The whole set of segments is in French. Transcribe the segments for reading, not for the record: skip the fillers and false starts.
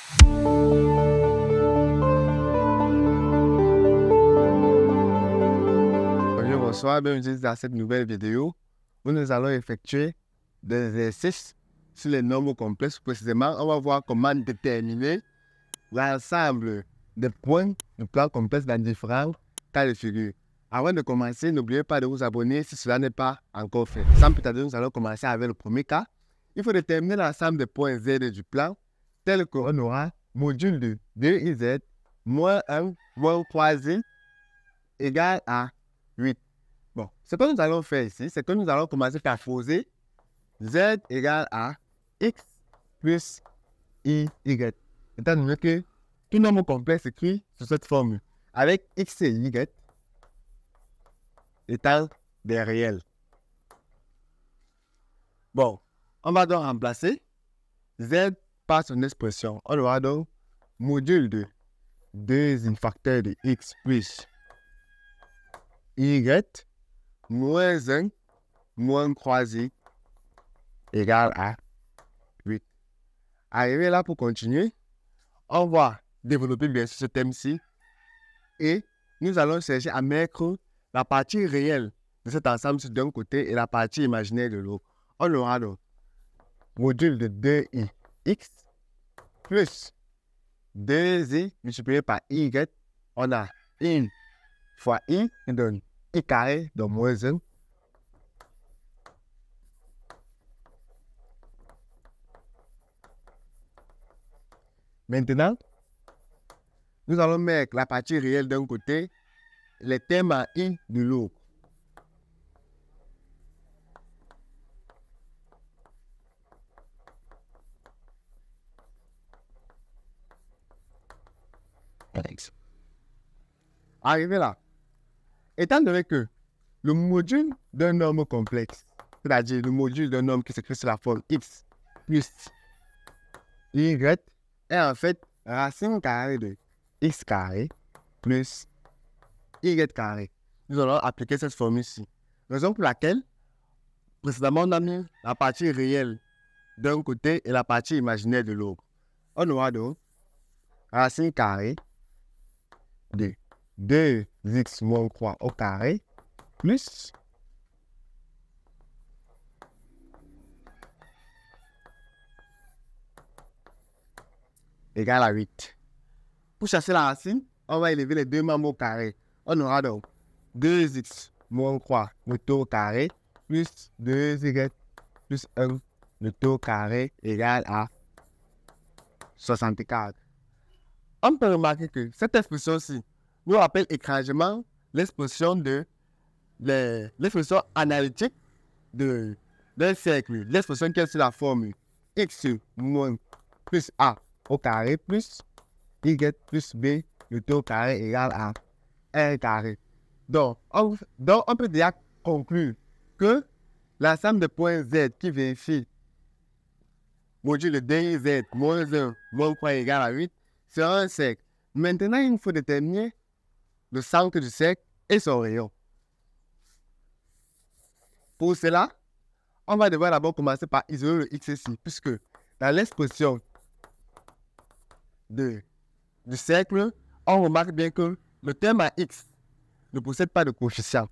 Bonjour, bonsoir, bienvenue dans cette nouvelle vidéo où nous allons effectuer des exercices sur les nombres complexes. Précisément, on va voir comment déterminer l'ensemble des points du plan complexe dans différents cas de figure. Avant de commencer, n'oubliez pas de vous abonner si cela n'est pas encore fait. Sans plus tarder, nous allons commencer avec le premier cas. Il faut déterminer l'ensemble des points Z du plan tel qu'on aura module de 2iz moins 1 moins 3z égale à 8. Bon, ce que nous allons faire ici, c'est que nous allons commencer par poser z égale à x plus y. Étant donné que tout nombre complexe écrit sous cette formule, avec x et y étant des réels. Bon, on va donc remplacer z par son expression. On aura donc module de 2 facteur de x plus y moins 1 moins 3y égale à 8. Arrivé là pour continuer, on va développer bien sûr ce thème-ci et nous allons chercher à mettre la partie réelle de cet ensemble d'un côté et la partie imaginaire de l'autre. On aura donc module de 2ix plus 2y multiplié par y. On a 1 fois y qui donne y carré de moins 1. Maintenant, nous allons mettre la partie réelle d'un côté, les termes en i de l'autre. Arrivé là, étant donné que le module d'un nombre complexe, c'est-à-dire le module d'un nombre qui s'écrit sur la forme x plus y, est en fait racine carrée de x carré plus y carré. Nous allons appliquer cette formule-ci. Raison pour laquelle, précédemment, on a mis la partie réelle d'un côté et la partie imaginaire de l'autre. On aura donc racine carrée de 2x moins 3 au carré plus égale à 8. Pour chercher la racine, on va élever les deux membres au carré. On aura donc 2x moins 3 le tout au carré plus 2y plus 1 le tout au carré égale à 64. On peut remarquer que cette expression-ci nous rappelle étrangement l'expression analytique d'un cercle. L'expression qui est sur la formule x moins plus a au carré plus y plus b le tout au carré égale à 1 carré. Donc, on peut déjà conclure que l'ensemble de points z qui vérifie module de 2z moins 1 moins 3 égale à 8 sera un cercle. Maintenant, il faut déterminer le centre du cercle et son rayon. Pour cela, on va devoir d'abord commencer par isoler le x ici, puisque dans l'expression du cercle, on remarque bien que le terme à x ne possède pas de coefficient.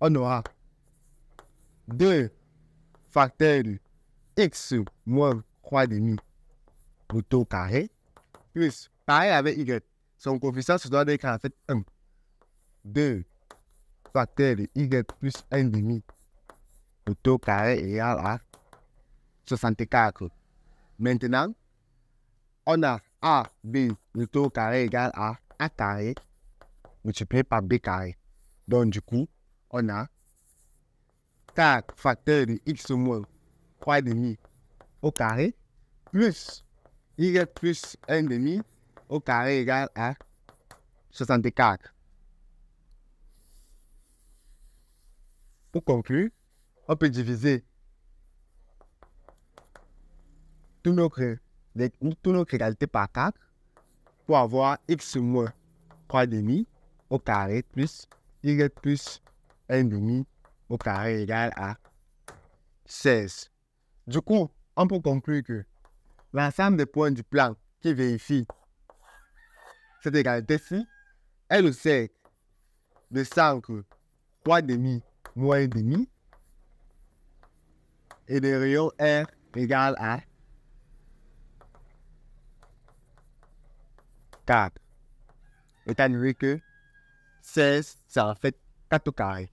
On aura 2 facteurs de x moins 3 demi le tout carré, plus, pareil avec y, son coefficient se doit d'être en fait 1. 2 facteurs de y plus 1 demi le tout carré égale à 64. Maintenant, on a a, b, le tout carré égale à a carré multiplié par b carré. Donc du coup, on a 4 facteurs de x moins 3 demi au carré plus y plus 1 demi au carré égale à 64. Pour conclure, on peut diviser toutes nos égalités par 4 pour avoir x moins 3 demi au carré plus y plus 1 demi au carré égale à 16. Du coup, on peut conclure que l'ensemble des points du plan qui vérifie cette égalité-ci est le cercle de centre 3,5 moins 1,5 et des rayons R égale à 4. Étant donné que 16, c'est en fait 4 au carré.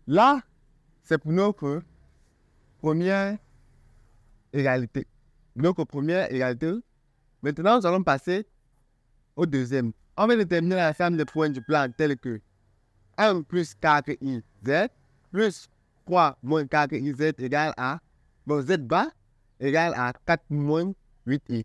Là, c'est pour notre première égalité. Notre première égalité. Maintenant, nous allons passer au deuxième. On va déterminer l'ensemble des points du plan tels que 1 plus 4i z plus 3 moins 4i z égale à, bon, z bas égale à 4 moins 8i.